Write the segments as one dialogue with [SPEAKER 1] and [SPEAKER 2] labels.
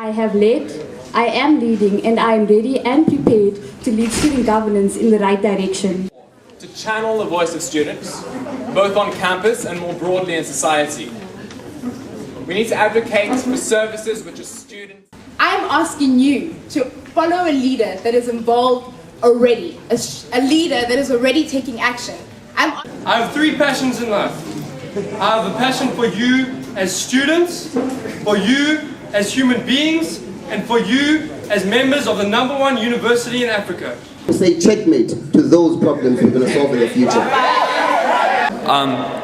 [SPEAKER 1] I have led, I am leading, and I am ready and prepared to lead student governance in the right direction.
[SPEAKER 2] To channel the voice of students, both on campus and more broadly in society. We need to advocate for services which are student.
[SPEAKER 3] I am asking you to follow a leader that is involved already, a leader that is already taking action.
[SPEAKER 4] I have three passions in life. I have a passion for you as students, for you as human beings, and for you as members of the #1 university in Africa.
[SPEAKER 5] Say checkmate to those problems we're going to solve in the future.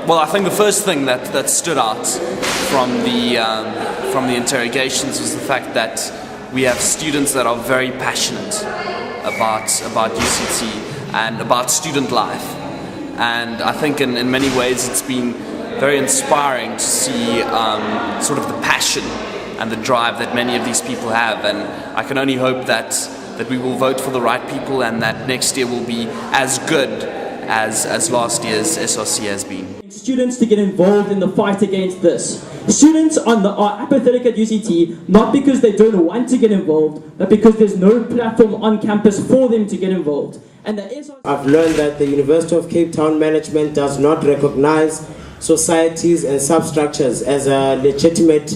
[SPEAKER 6] Well, I think the first thing that stood out from the interrogations was the fact that we have students that are very passionate about UCT and about student life. And I think in many ways it's been very inspiring to see sort of the passion and the drive that many of these people have. And I can only hope that we will vote for the right people and that next year will be as good as last year's SRC has been.
[SPEAKER 7] Students to get involved in the fight against this. Students are apathetic at UCT, not because they don't want to get involved, but because there's no platform on campus for them to get involved. And
[SPEAKER 8] I've learned that the University of Cape Town management does not recognize societies and substructures as a legitimate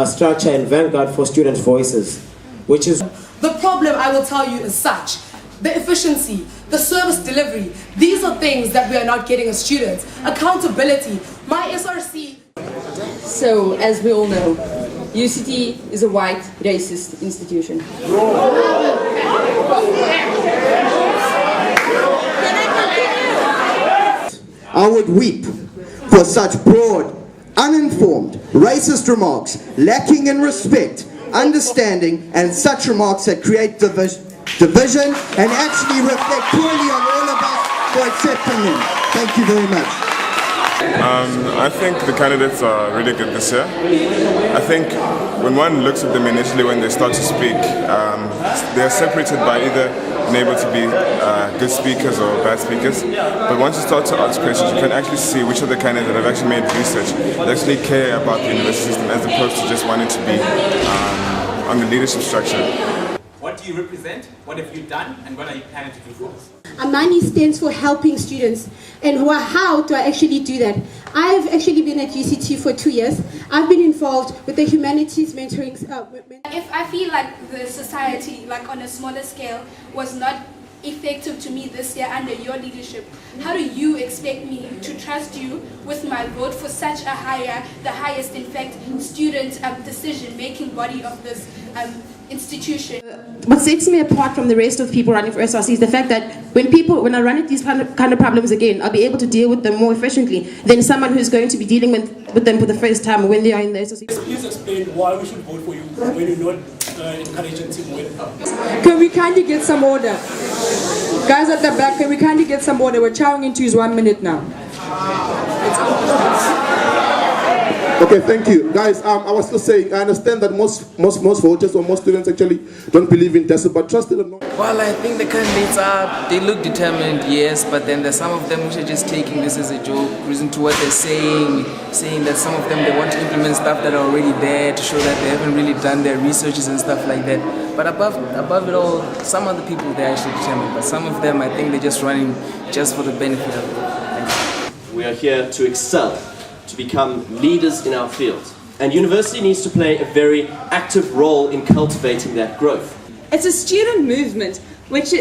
[SPEAKER 8] structure and vanguard for student voices, which is...
[SPEAKER 3] The problem, I will tell you, is such. The efficiency, the service delivery, these are things that we are not getting as students. Accountability, my SRC.
[SPEAKER 1] So, as we all know, UCT is a white, racist institution.
[SPEAKER 5] I would weep for such broad, uninformed, racist remarks, lacking in respect, understanding, and such remarks that create division and actually reflect poorly on all of us for accepting them. Thank you very much.
[SPEAKER 9] I think the candidates are really good this year. I think when one looks at them initially when they start to speak, they are separated by either being able to be good speakers or bad speakers. But once you start to ask questions, you can actually see which of the candidates that have actually made research, that actually care about the university system as opposed to just wanting to be on the leadership structure.
[SPEAKER 2] What do you represent? What have you done? And what are you planning to do for us?
[SPEAKER 10] Amani stands for helping students. And how do I actually do that? I've actually been at UCT for 2 years. I've been involved with the humanities mentoring.
[SPEAKER 11] If I feel like the society, like on a smaller scale, was not effective to me this year under your leadership, how do you expect me to trust you with my vote for such the highest in fact student decision-making body of this institution?
[SPEAKER 12] What sets me apart from the rest of people running for SRC is the fact that when I run into these kind of problems again, I'll be able to deal with them more efficiently than someone who's going to be dealing with them for the first time when they are in the SRC.
[SPEAKER 13] Please explain why we should vote for you when you're not encouraging team win.
[SPEAKER 14] Can we kindly get some order? Guys at the back, can we kindly get some order? We're chowing into his 1 minute now.
[SPEAKER 15] Okay, thank you. Guys, I was still saying, I understand that most voters or most students actually don't believe in DESA, but trust it or not.
[SPEAKER 16] Well, I think the candidates they look determined, yes, but then there's some of them which are just taking this as a joke, reason to what they're saying that some of them, they want to implement stuff that are already there to show that they haven't really done their researches and stuff like that. But above it all, some of the people, they're actually determined, but some of them, I think they're just running just for the benefit of it.
[SPEAKER 17] We are here to excel, to become leaders in our field. And university needs to play a very active role in cultivating that growth.
[SPEAKER 18] It's a student movement which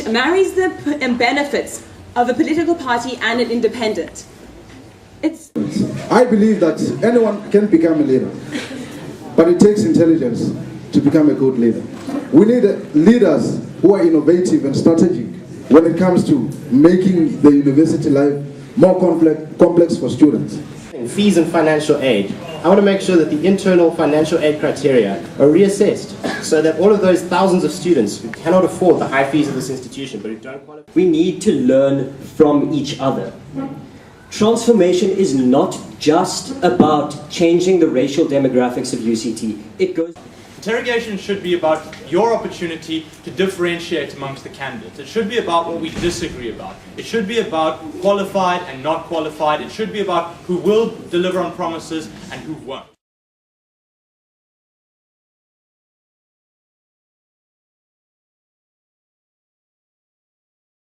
[SPEAKER 18] marries the benefits of a political party and an independent.
[SPEAKER 15] I believe that anyone can become a leader, but it takes intelligence to become a good leader. We need leaders who are innovative and strategic when it comes to making the university life more complex for students.
[SPEAKER 8] Fees and financial aid. I want to make sure that the internal financial aid criteria are reassessed so that all of those thousands of students who cannot afford the high fees of this institution but who don't qualify.
[SPEAKER 19] We need to learn from each other. Transformation is not just about changing the racial demographics of UCT. It goes...
[SPEAKER 2] Interrogation should be about your opportunity to differentiate amongst the candidates. It should be about what we disagree about. It should be about qualified and not qualified. It should be about who will deliver on promises and who won't.